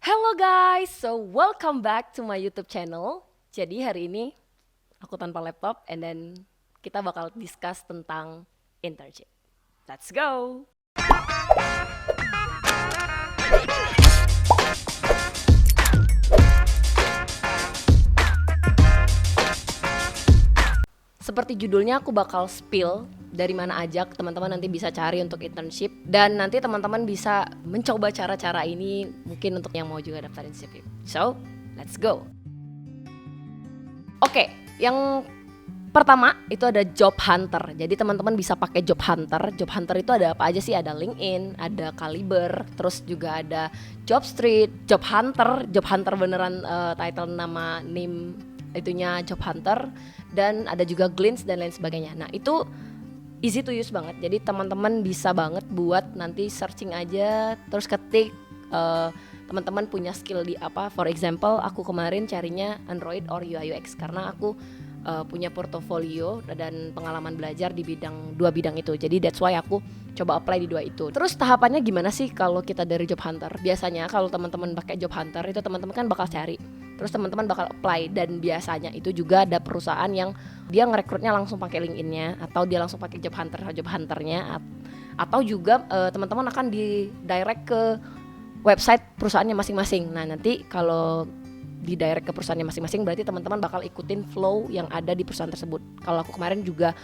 Hello guys, so welcome back to my YouTube channel. Jadi hari ini aku tanpa laptop and then kita bakal discuss tentang internship. Let's go. Seperti judulnya aku bakal spill dari mana aja teman-teman nanti bisa cari untuk internship dan nanti teman-teman bisa mencoba cara-cara ini mungkin untuk yang mau juga daftar internship. So, let's go. Oke, yang pertama itu ada job hunter. Jadi teman-teman bisa pakai job hunter. Job hunter itu ada apa aja sih? Ada LinkedIn, ada Caliber, terus juga ada Jobstreet, job hunter. Job hunter beneran title name itunya job hunter, dan ada juga Glints dan lain sebagainya. Nah itu easy to use banget, jadi teman-teman bisa banget buat nanti searching aja terus ketik teman-teman punya skill di apa. For example aku kemarin carinya Android or UI UX karena aku punya portofolio dan pengalaman belajar di dua bidang itu, jadi that's why aku coba apply di dua itu. Terus tahapannya gimana sih kalau kita dari job hunter? Biasanya kalau teman-teman pakai job hunter itu teman-teman kan bakal cari, terus teman-teman bakal apply, dan biasanya itu juga ada perusahaan yang dia ngerekrutnya langsung pakai LinkedIn-nya atau dia langsung pakai job hunternya, atau juga teman-teman akan di direct ke website perusahaannya masing-masing. Nah nanti kalau di direct ke perusahaannya masing-masing berarti teman-teman bakal ikutin flow yang ada di perusahaan tersebut. Kalau aku kemarin juga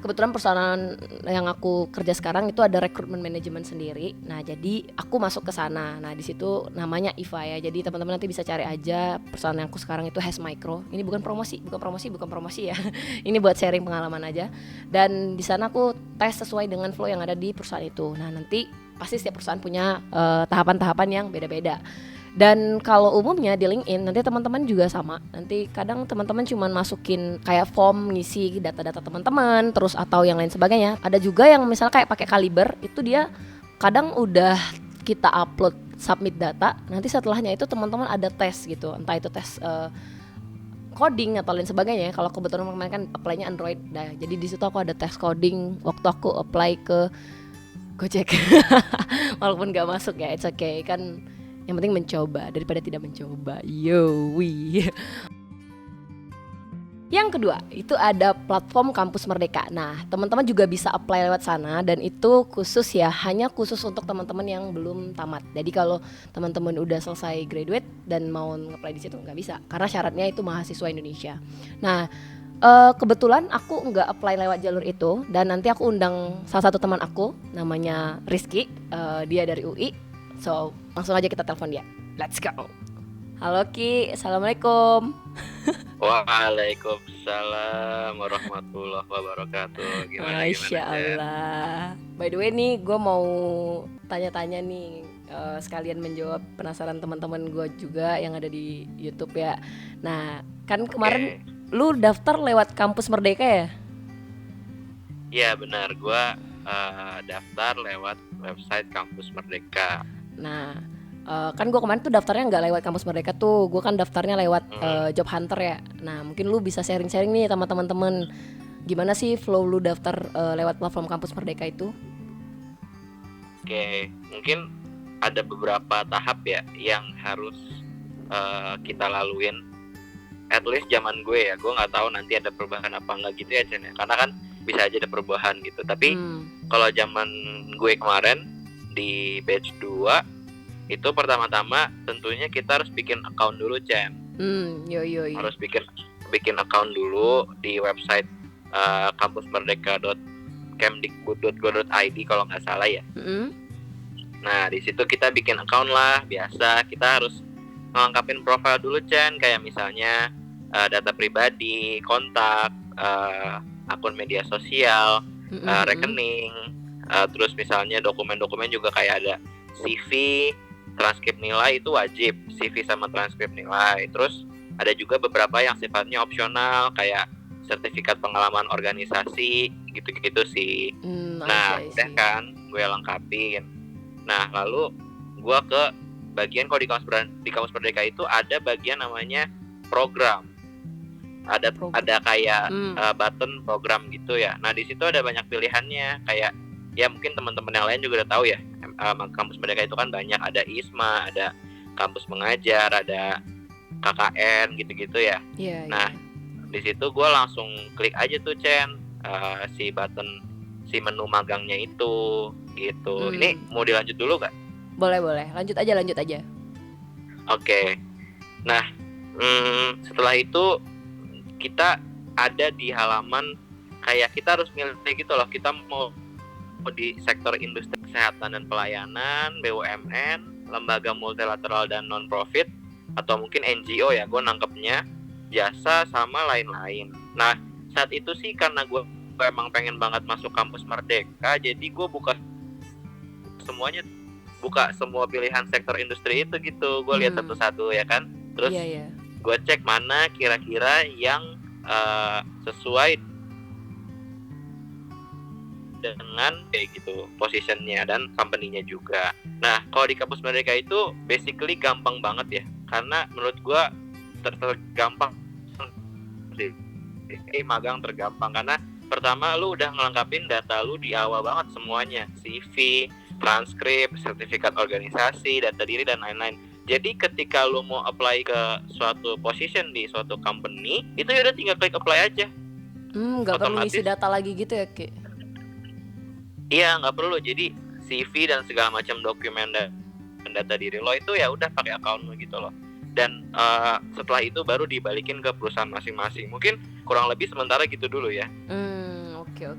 kebetulan perusahaan yang aku kerja sekarang itu ada rekrutmen manajemen sendiri. Nah, jadi aku masuk ke sana. Nah, di situ namanya IVA ya. Jadi teman-teman nanti bisa cari aja perusahaan yang aku sekarang itu Has Micro. Ini bukan promosi ya. Ini buat sharing pengalaman aja. Dan di sana aku tes sesuai dengan flow yang ada di perusahaan itu. Nah, nanti pasti setiap perusahaan punya tahapan-tahapan yang beda-beda. Dan kalau umumnya di LinkedIn nanti teman-teman juga sama. Nanti kadang teman-teman cuma masukin kayak form ngisi data-data teman-teman terus atau yang lain sebagainya. Ada juga yang misalnya kayak pakai Caliber, itu dia kadang udah kita upload submit data, nanti setelahnya itu teman-teman ada tes gitu. Entah itu tes coding atau lain sebagainya. Kalau kebetulan kemarin kan apply-nya Android. Nah, jadi di situ aku ada tes coding waktu aku apply ke Gojek. Walaupun gak masuk ya, it's okay kan. Yang penting mencoba daripada tidak mencoba. Yoi. Yang kedua, itu ada platform Kampus Merdeka. Nah, teman-teman juga bisa apply lewat sana, dan itu khusus ya, hanya khusus untuk teman-teman yang belum tamat. Jadi kalau teman-teman udah selesai graduate dan mau nge-apply di situ nggak bisa, karena syaratnya itu mahasiswa Indonesia. Nah, kebetulan aku nggak apply lewat jalur itu, dan nanti aku undang salah satu teman aku, namanya Rizky, dia dari UI. So, langsung aja kita telepon dia. Let's go. Halo Ki, Assalamualaikum. Waalaikumsalam warahmatullahi wabarakatuh. Gimana Masya Jen? Allah. By the way nih, gue mau tanya-tanya nih, sekalian menjawab penasaran teman-teman gue juga yang ada di YouTube ya. Nah, kan kemarin Oke, lu daftar lewat Kampus Merdeka ya? ya benar. Gua daftar lewat website Kampus Merdeka. Nah, kan gue kemarin tuh daftarnya nggak lewat Kampus Merdeka tuh, gue kan daftarnya lewat Job Hunter ya. Nah, mungkin lu bisa sharing-sharing nih sama teman-teman, gimana sih flow lu daftar lewat platform Kampus Merdeka itu? Oke, mungkin ada beberapa tahap ya yang harus kita laluin. At least zaman gue ya, gue nggak tahu nanti ada perubahan apa enggak gitu ya Jen ya. Karena kan bisa aja ada perubahan gitu. Tapi kalau zaman gue kemarin di batch 2 itu pertama-tama tentunya kita harus bikin account dulu Jen. Yo. Harus bikin account dulu di website kampusmerdeka.kemdikbud.go.id kalau nggak salah ya. Nah di situ kita bikin account lah, biasa kita harus ngelengkapin profil dulu Chen, kayak misalnya data pribadi, kontak, akun media sosial, rekening, terus misalnya dokumen-dokumen juga kayak ada CV, transkrip nilai itu wajib, CV sama transkrip nilai. Terus ada juga beberapa yang sifatnya opsional kayak sertifikat pengalaman organisasi gitu-gitu sih. Nah, udah kan gue lengkapin. Nah, lalu gue ke bagian, kalau di Kampus Merdeka itu ada bagian namanya program. Ada kayak button program gitu ya. Nah, di situ ada banyak pilihannya, kayak ya mungkin teman-teman yang lain juga udah tahu ya. Kampus Merdeka itu kan banyak, ada ISMA, ada kampus mengajar, ada KKN gitu-gitu ya. Nah, di situ gue langsung klik aja tuh Chen, si menu magangnya itu gitu. Ini mau dilanjut dulu gak? Boleh, lanjut aja. Oke. Nah, setelah itu kita ada di halaman kayak kita harus milih gitu loh, kita mau di sektor industri kesehatan dan pelayanan, BUMN, lembaga multilateral dan non-profit, atau mungkin NGO ya, gue nangkepnya, jasa sama lain-lain. Nah, saat itu sih karena gue emang pengen banget masuk kampus Merdeka, jadi gue buka semua pilihan sektor industri itu gitu. Gue lihat satu-satu ya kan, terus gue cek mana kira-kira yang sesuai dengan kayak gitu positionnya dan company-nya juga. Nah, kalau di kampus Merdeka itu basically gampang banget ya, karena menurut gue tergampang magang tergampang, karena pertama lu udah ngelengkapin data lu di awal banget semuanya, CV, transkrip, sertifikat organisasi, data diri dan lain-lain. Jadi ketika lu mau apply ke suatu position di suatu company, itu ya udah tinggal klik apply aja. Nggak perlu ngisi data lagi gitu ya, Ki? Iya, nggak perlu. Jadi CV dan segala macam dokumen dan data diri lo itu ya udah pakai account lo gitu loh. Dan setelah itu baru dibalikin ke perusahaan masing-masing. Mungkin kurang lebih sementara gitu dulu ya. Oke.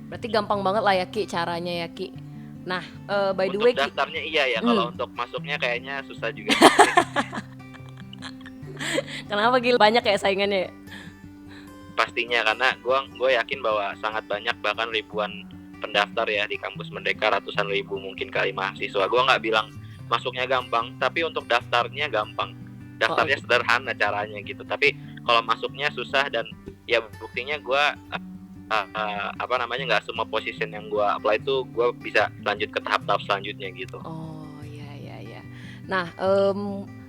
Berarti gampang banget lah ya Ki caranya ya Ki. Nah, by the way Ki, daftarnya iya ya. Kalau untuk masuknya kayaknya susah juga. Kenapa Ki? Banyak ya saingannya? Pastinya, karena gue yakin bahwa sangat banyak, bahkan ribuan pendaftar ya di kampus Merdeka, ratusan ribu mungkin kali mahasiswa. Gue nggak bilang masuknya gampang, tapi untuk daftarnya gampang. Daftarnya sederhana caranya gitu, tapi kalau masuknya susah. Dan ya buktinya gue nggak semua position yang gue apply itu gue bisa lanjut ke tahap-tahap selanjutnya gitu. Oh iya. Nah,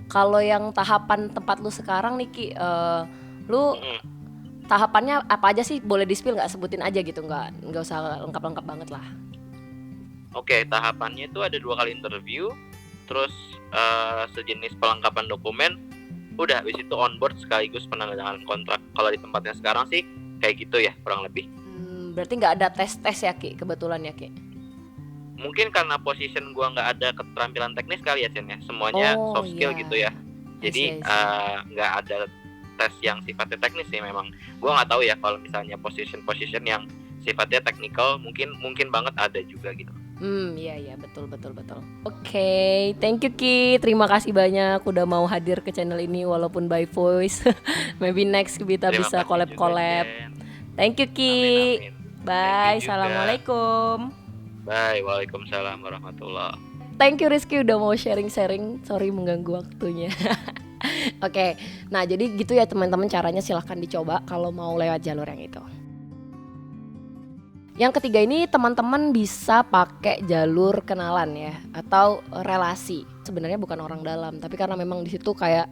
kalau yang tahapan tempat lu sekarang nih Ki, lu tahapannya apa aja sih? Boleh di-spill nggak? Sebutin aja gitu, nggak usah lengkap-lengkap banget lah. Oke, tahapannya itu ada 2 kali interview, terus sejenis pelengkapan dokumen, udah habis itu onboard sekaligus penandatanganan kontrak. Kalau di tempatnya sekarang sih kayak gitu ya kurang lebih. Berarti nggak ada tes ya Ki, kebetulan ya Ki? Mungkin karena position gua nggak ada keterampilan teknis kali ya Chen ya, semuanya soft skill gitu ya. Jadi nggak ada tes yang sifatnya teknis sih. Memang gue nggak tahu ya kalau misalnya position yang sifatnya technical, mungkin banget ada juga gitu. Iya betul. Oke, thank you Ki, terima kasih banyak udah mau hadir ke channel ini walaupun by voice. Maybe next kita bisa collab. Thank you Ki. Amin. Bye, assalamualaikum. Bye, waalaikumsalam warahmatullah. Thank you Rizky udah mau sharing. Sorry mengganggu waktunya. Oke, nah jadi gitu ya teman-teman caranya, silahkan dicoba kalau mau lewat jalur yang itu. Yang ketiga ini teman-teman bisa pakai jalur kenalan ya, atau relasi. Sebenarnya bukan orang dalam, tapi karena memang di situ kayak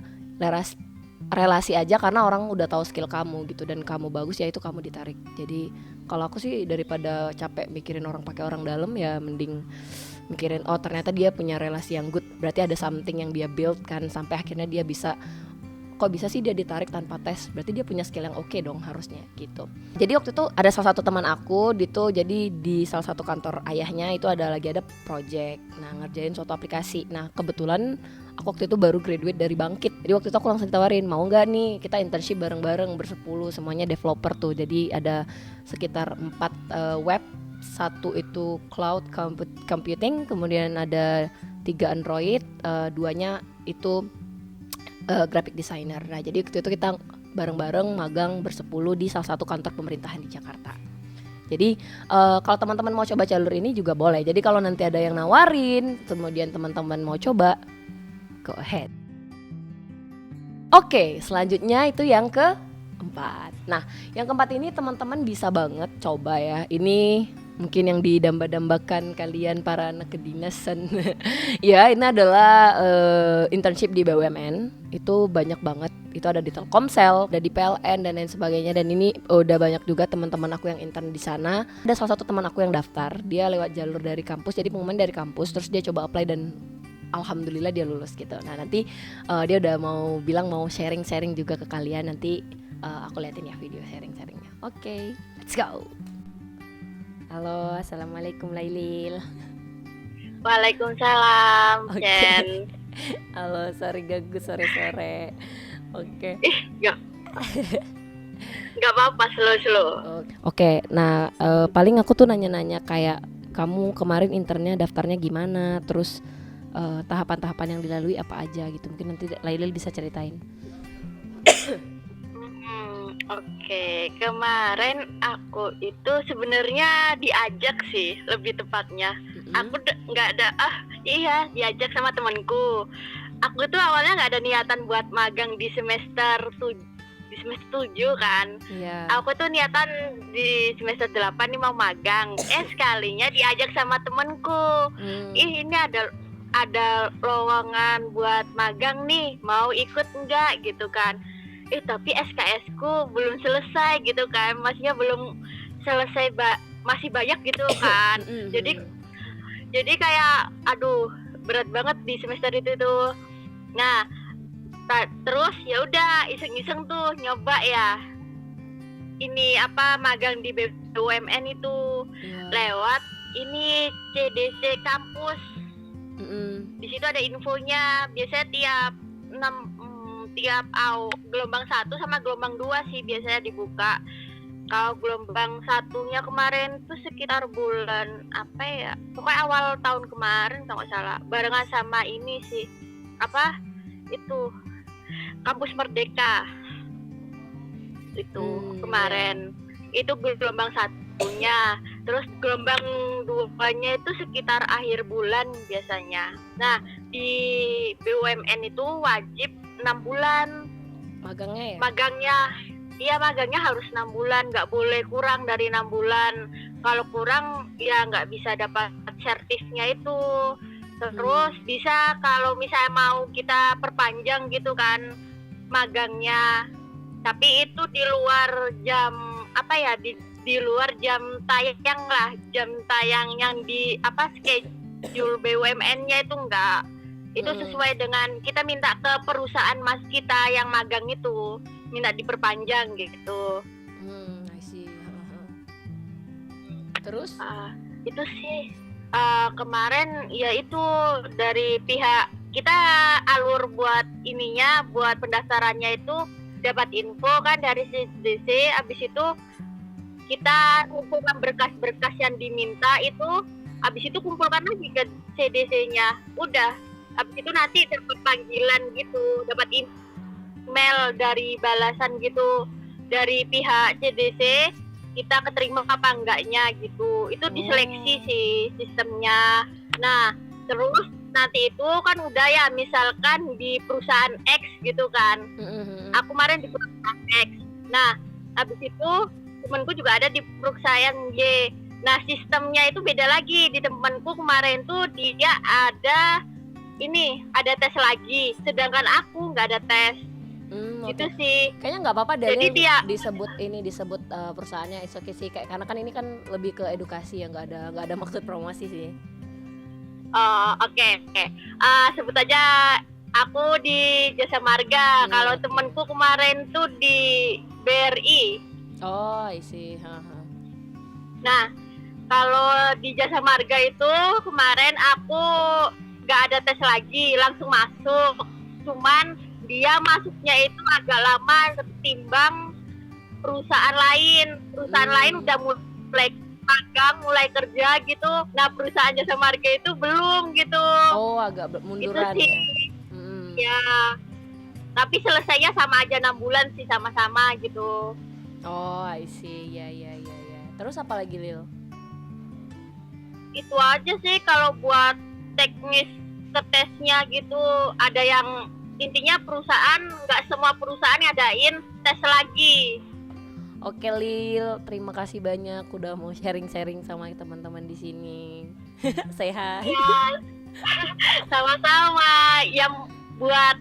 relasi aja, karena orang udah tahu skill kamu gitu dan kamu bagus ya itu kamu ditarik. Jadi kalau aku sih daripada capek mikirin orang pakai orang dalam, ya mending mikirin ternyata dia punya relasi yang good, berarti ada something yang dia build kan sampai akhirnya dia bisa, kok bisa sih dia ditarik tanpa tes, berarti dia punya skill yang oke dong harusnya gitu. Jadi waktu itu ada salah satu teman aku gitu, jadi di salah satu kantor ayahnya itu ada project, ngerjain suatu aplikasi. Nah kebetulan aku waktu itu baru graduate dari Bangkit, jadi waktu itu aku langsung ditawarin, mau nggak nih kita internship bareng-bareng bersepuluh, semuanya developer tuh. Jadi ada sekitar 4 web, 1 itu cloud computing, kemudian ada 3 Android, 2-nya itu graphic designer. Nah jadi waktu itu kita bareng-bareng magang bersepuluh di salah satu kantor pemerintahan di Jakarta. Jadi kalau teman-teman mau coba jalur ini juga boleh. Jadi kalau nanti ada yang nawarin, kemudian teman-teman mau coba, go ahead. Oke, selanjutnya itu yang keempat. Nah yang keempat ini teman-teman bisa banget coba ya. Ini mungkin yang didamba-dambakan kalian para anak kedinasan. Ya ini adalah internship di BUMN. Itu banyak banget. Itu ada di Telkomsel, ada di PLN dan lain sebagainya. Dan ini udah banyak juga teman-teman aku yang intern di sana. Ada salah satu teman aku yang daftar, dia lewat jalur dari kampus, jadi pengumuman dari kampus, terus dia coba apply dan alhamdulillah dia lulus gitu. Nah nanti dia udah mau bilang mau sharing-sharing juga ke kalian, nanti aku liatin ya video sharing-sharingnya. Oke, let's go. Halo, assalamualaikum Lailil. Waalaikumsalam, Jen. Halo, sorry ganggu sore-sore. Oke. Nggak apa-apa, slow. Oke, nah paling aku tuh nanya-nanya kayak kamu kemarin internnya daftarnya gimana, terus tahapan-tahapan yang dilalui apa aja gitu. Mungkin nanti Lailil bisa ceritain. Oke, kemarin aku itu sebenarnya diajak sih, lebih tepatnya. Aku nggak ada, diajak sama temanku. Aku tuh awalnya nggak ada niatan buat magang di semester 7 kan. Yeah. Aku tuh niatan di semester 8 nih mau magang. Sekalinya diajak sama temanku. Ini ada lowongan buat magang nih, mau ikut enggak gitu kan. Tapi SKS ku belum selesai gitu kan, maksudnya belum selesai, masih banyak gitu kan. Jadi kayak aduh berat banget di semester itu tuh. Nah terus ya udah iseng-iseng tuh nyoba ya ini magang di BUMN itu, lewat ini CDC kampus. Di situ ada infonya, biasanya tiap gelombang 1 sama gelombang 2 sih biasanya dibuka. Kalau gelombang 1-nya kemarin tuh sekitar bulan pokoknya awal tahun kemarin kalau nggak salah, barengan sama ini sih Kampus Merdeka itu kemarin. Itu gelombang 1-nya. Terus gelombang 2-nya itu sekitar akhir bulan biasanya. Nah di BUMN itu wajib 6 bulan magangnya ya? Magangnya harus 6 bulan, nggak boleh kurang dari 6 bulan. Kalau kurang ya nggak bisa dapat sertifnya itu. Terus bisa kalau misalnya mau kita perpanjang gitu kan magangnya, tapi itu di luar jam di luar jam tayang lah, jam tayang yang di schedule BUMN-nya itu enggak. Itu sesuai dengan kita minta ke perusahaan mas kita yang magang itu, minta diperpanjang gitu. I see. Terus? Itu sih kemarin ya itu dari pihak kita alur buat pendaftarannya itu dapat info kan dari CDC. Abis itu kita kumpulkan berkas-berkas yang diminta itu, abis itu kumpulkan lagi ke CDC-nya. Udah, abis itu nanti dapat panggilan gitu, dapat email dari balasan gitu dari pihak CDC, kita keterima apa enggaknya gitu. Itu diseleksi sih sistemnya. Nah terus nanti itu kan udah ya, misalkan di perusahaan X gitu kan. Aku kemarin di perusahaan X. Nah habis itu temanku juga ada di perusahaan Y. Nah sistemnya itu beda lagi. Di temanku kemarin tuh dia ada tes lagi, sedangkan aku nggak ada tes. Itu sih kayaknya nggak apa-apa deh. Jadi dia disebut perusahaannya it's okay sih, kayak karena kan ini kan lebih ke edukasi ya, nggak ada maksud promosi sih. Oke. Sebut aja aku di Jasa Marga. Kalau temanku kemarin tuh di BRI. I see. Nah kalau di Jasa Marga itu kemarin aku nggak ada tes lagi, langsung masuk. Cuman dia masuknya itu agak lama ketimbang perusahaan lain. Perusahaan lain udah mulai magang, mulai kerja gitu. Nah perusahaan Jasa Marga itu belum gitu. Agak munduran itu sih, ya. Ya tapi selesainya sama aja 6 bulan sih, sama-sama gitu. I see. Ya. Terus apa lagi Lil? Itu aja sih kalau buat teknis ke tesnya gitu. Ada yang intinya perusahaan, nggak semua perusahaan ngadain tes lagi. Oke Lil, terima kasih banyak udah mau sharing-sharing sama teman-teman di sini. Sehat. Ya, sama-sama. Yang buat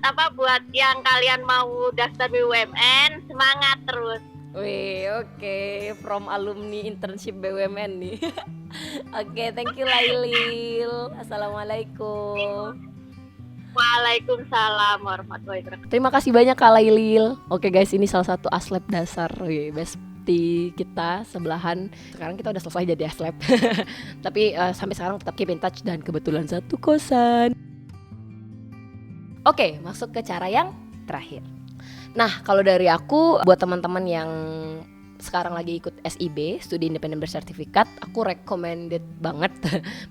yang kalian mau daftar BUMN, semangat terus. Wih, oke. From alumni internship BUMN nih. Oke, thank you Lailil. Assalamualaikum. Waalaikumsalam warahmatullahi wabarakatuh. Terima kasih banyak Kak Lailil. Oke guys, ini salah satu aslab dasar bestie kita sebelahan. Sekarang kita udah selesai jadi aslab. Tapi sampai sekarang tetap keep in touch dan kebetulan satu kosan. Oke, masuk ke cara yang terakhir. Nah, kalau dari aku buat teman-teman yang sekarang lagi ikut SIB, Studi Independen Bersertifikat, aku recommended banget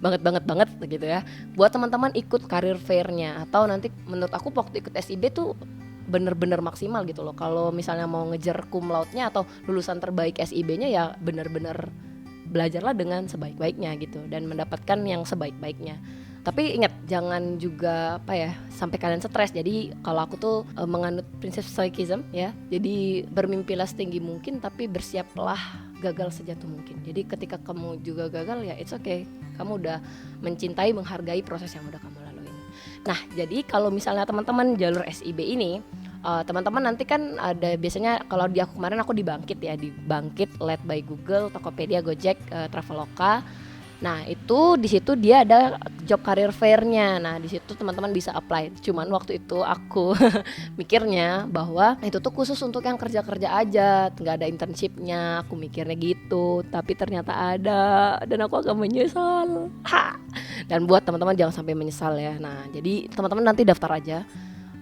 banget gitu ya, buat teman-teman ikut career fair-nya. Atau nanti menurut aku waktu ikut SIB tuh bener-bener maksimal gitu loh. Kalau misalnya mau ngejar cum laude-nya atau lulusan terbaik SIB-nya, ya bener-bener belajarlah dengan sebaik-baiknya gitu dan mendapatkan yang sebaik-baiknya. Tapi ingat, jangan juga sampai kalian stres. Jadi kalau aku tuh menganut prinsip stoicism ya. Jadi bermimpilah setinggi mungkin, tapi bersiaplah gagal sejatuh mungkin. Jadi ketika kamu juga gagal, ya it's okay. Kamu udah mencintai, menghargai proses yang udah kamu laluin. Nah, jadi kalau misalnya teman-teman jalur SIB ini, teman-teman nanti kan ada biasanya, kalau di aku kemarin aku di Bangkit ya, di Bangkit led by Google, Tokopedia, Gojek, Traveloka. Nah, itu di situ dia ada job career fair-nya. Nah, di situ teman-teman bisa apply. Cuman waktu itu aku mikirnya bahwa itu tuh khusus untuk yang kerja-kerja aja, nggak ada internship-nya. Aku mikirnya gitu, tapi ternyata ada dan aku agak menyesal. Dan buat teman-teman jangan sampai menyesal ya. Nah, jadi teman-teman nanti daftar aja,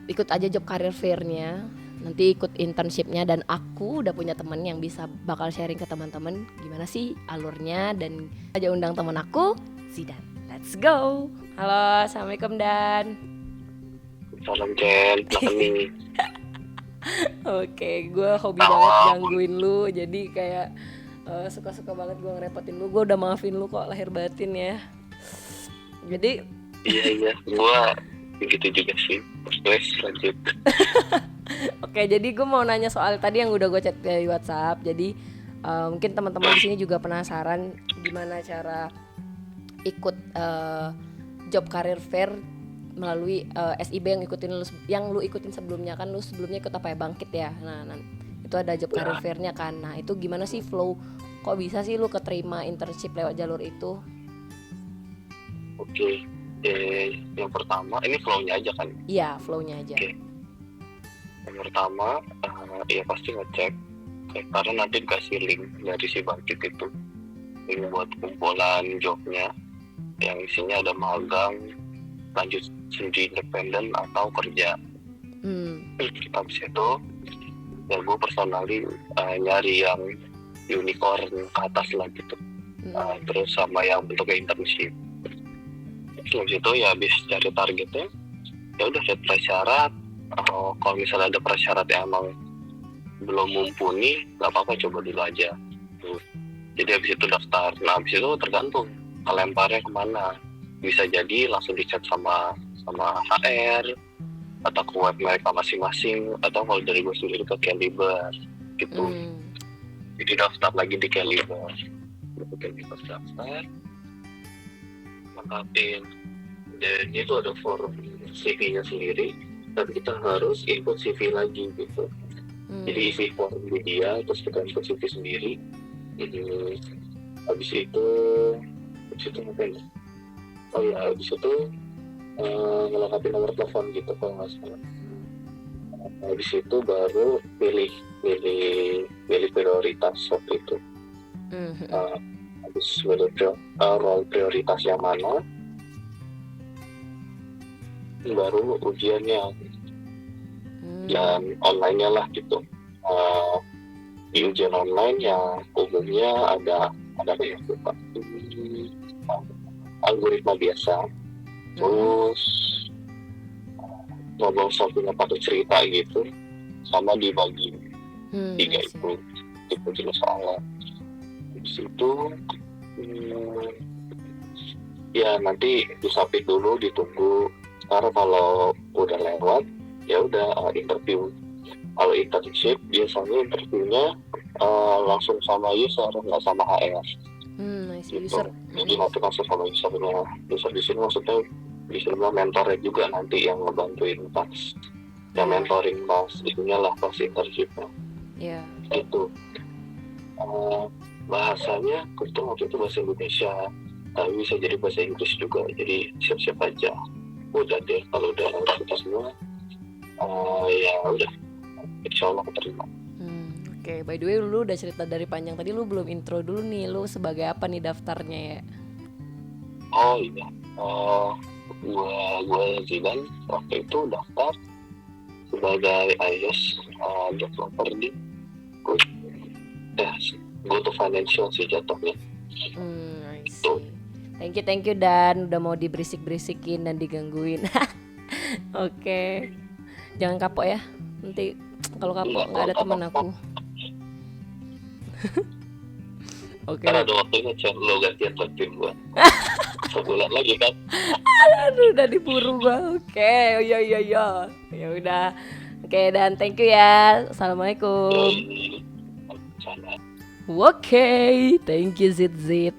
ikut aja job career fair-nya. Nanti ikut internship-nya, dan aku udah punya temen yang bisa bakal sharing ke teman-teman gimana sih alurnya, dan aja undang temen aku, Zidan. Let's go. Halo, assalamualaikum Dan. Salam Jen, nih. Oke, gue hobi banget gangguin lu, jadi kayak suka-suka banget gue ngerepotin lu. Gue udah maafin lu kok lahir batin ya. Jadi iya, gue begitu juga sih. Terus lanjut. Oke, jadi gue mau nanya soal tadi yang udah gue chat di WhatsApp. Jadi mungkin teman-teman di sini juga penasaran gimana cara ikut job career fair melalui SIB yang lu ikutin sebelumnya. Kan lu sebelumnya ikut apa ya, Bangkit ya. Nah, itu ada job career fair-nya kan. Nah, itu gimana sih flow? Kok bisa sih lu keterima internship lewat jalur itu? Oke. Yang pertama, ini flow-nya aja kan? Iya, flow-nya aja. Oke. Yang pertama, ya pasti ngecek, karena nanti dikasih link dari si Bangkit itu, link buat kumpulan jobnya, yang isinya ada magang, lanjut studi independen atau kerja. Habis itu, ya gue personally nyari yang unicorn ke atas lah gitu. Terus sama yang bentuknya internship. Habis itu ya habis cari targetnya, ya udah set prasyarat. Kalau misalnya ada prasyarat yang emang belum mumpuni, nggak apa-apa, coba dulu aja. Jadi habis itu daftar. Nah, habis itu tergantung kelemparnya kemana. Bisa jadi langsung di chat sama HR atau ke web mereka masing-masing, atau kalau dari gue sendiri ke Caliber gitu. Jadi daftar lagi di Caliber. Daftar, lengkapin. Dan itu ada form CV-nya sendiri, dan kita harus input CV lagi gitu. Jadi isi form di dia, terus kita input CV sendiri. Habis itu ngapain? Habis itu ngelengkapi nomor telepon gitu kalau nggak salah. Habis itu baru pilih prioritas waktu itu. Habis pilih role prioritas yang mana, baru ujiannya dan online-nya lah gitu. Di ujian online yang umumnya ada kayak algoritma biasa, terus problem solving atau cerita gitu, sama dibagi 3 itu jenis soalnya. Di situ ya nanti disapit dulu, ditunggu. Karena kalau udah lewat, ya udah interview. Kalau internship biasanya interviewnya langsung sama user, nggak sama HR. Gitu. User. Jadi nanti langsung sama usernya. User di sini maksudnya bisa mentornya juga nanti yang ngebantuin pas, yang mentoring pas itunya lah, pas internshipnya. Iya. Itu bahasanya kebetulan waktu itu bahasa Indonesia, tapi bisa jadi bahasa Inggris juga. Jadi siap-siap aja. udah deh, kalau udah kita semua ya udah, insya Allah keterima. Oke, by the way lu udah cerita dari panjang tadi, lu belum intro dulu nih, lu sebagai apa nih daftarnya ya? Oh iya, gue Zidan waktu itu daftar sebagai IELTS developer di Go to Financial sih jatuhnya. I see. Thank you Dan udah mau diberisik-berisikin dan digangguin. Oke. Jangan kapok ya. Nanti kalau kapok nggak ada teman aku. Oke. Karena ada waktunya lo gantian tim gue. Sebulan lagi kan. Aduh, udah diburu gua. Oke, iya. Ya udah. Oke, Dan thank you ya. Assalamualaikum. Oke, thank you Zit.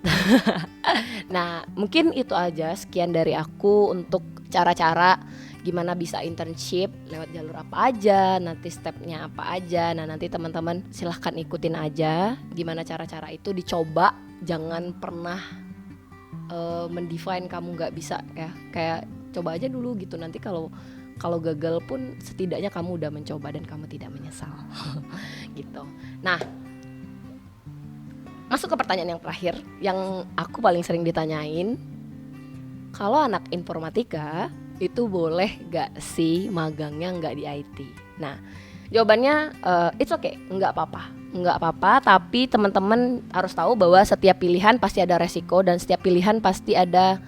Nah, mungkin itu aja sekian dari aku untuk cara-cara gimana bisa internship lewat jalur apa aja, nanti stepnya apa aja. Nah, nanti teman-teman silahkan ikutin aja gimana cara-cara itu, dicoba. Jangan pernah mendefine kamu nggak bisa ya, kayak coba aja dulu gitu. Nanti kalau gagal pun setidaknya kamu udah mencoba dan kamu tidak menyesal. Gitu. Nah, masuk ke pertanyaan yang terakhir yang aku paling sering ditanyain. Kalau anak informatika itu boleh gak sih magangnya nggak di IT? Nah, jawabannya it's okay, nggak apa-apa. Tapi teman-teman harus tahu bahwa setiap pilihan pasti ada resiko dan setiap pilihan pasti ada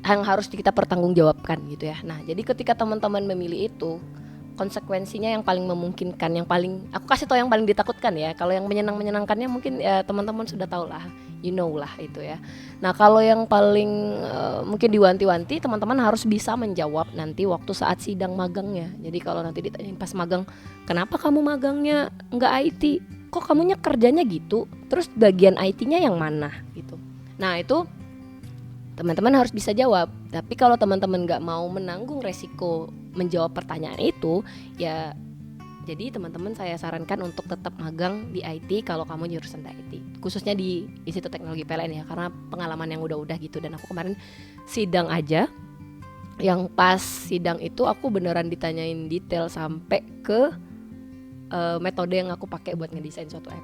yang harus kita pertanggungjawabkan gitu ya. Nah, jadi ketika teman-teman memilih itu, konsekuensinya yang paling memungkinkan, yang paling aku kasih tau yang paling ditakutkan ya. Kalau yang menyenangkannya mungkin ya teman-teman sudah tahu lah, you know lah itu ya. Nah, kalau yang paling mungkin diwanti-wanti, teman-teman harus bisa menjawab nanti waktu saat sidang magangnya. Jadi kalau nanti ditanyain pas magang, kenapa kamu magangnya nggak IT? Kok kamunya kerjanya gitu? Terus bagian IT-nya yang mana gitu? Nah, itu teman-teman harus bisa jawab. Tapi kalau teman-teman nggak mau menanggung resiko menjawab pertanyaan itu, ya jadi teman-teman saya sarankan untuk tetap magang di IT kalau kamu jurusan IT, khususnya di Institut Teknologi PLN ya, karena pengalaman yang udah gitu. Dan aku kemarin sidang aja, yang pas sidang itu aku beneran ditanyain detail sampai ke metode yang aku pakai buat ngedesain suatu app.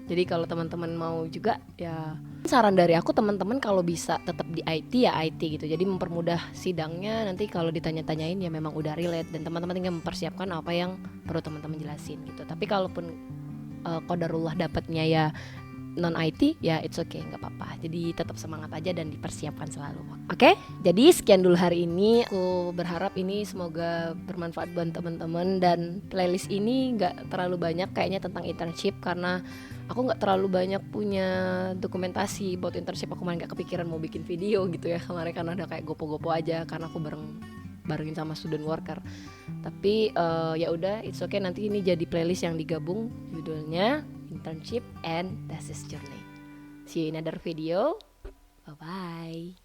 Jadi kalau teman-teman mau juga ya, saran dari aku teman-teman kalau bisa tetap di IT ya IT gitu. Jadi mempermudah sidangnya, nanti kalau ditanya-tanyain ya memang udah relate dan teman-teman tinggal mempersiapkan apa yang perlu teman-teman jelasin gitu. Tapi kalaupun qadarullah dapatnya ya non IT ya it's okay, nggak apa-apa. Jadi tetap semangat aja dan dipersiapkan selalu. Oke? Jadi sekian dulu hari ini. Aku berharap ini semoga bermanfaat buat teman-teman, dan playlist ini nggak terlalu banyak kayaknya tentang internship karena aku nggak terlalu banyak punya dokumentasi buat internship. Aku malah nggak kepikiran mau bikin video gitu ya kemarin, karena ada kayak gopo-gopo aja karena aku barengin sama student worker. Tapi ya udah, it's okay, nanti ini jadi playlist yang digabung, judulnya Internship and Thesis Journey. See you in another video. Bye bye.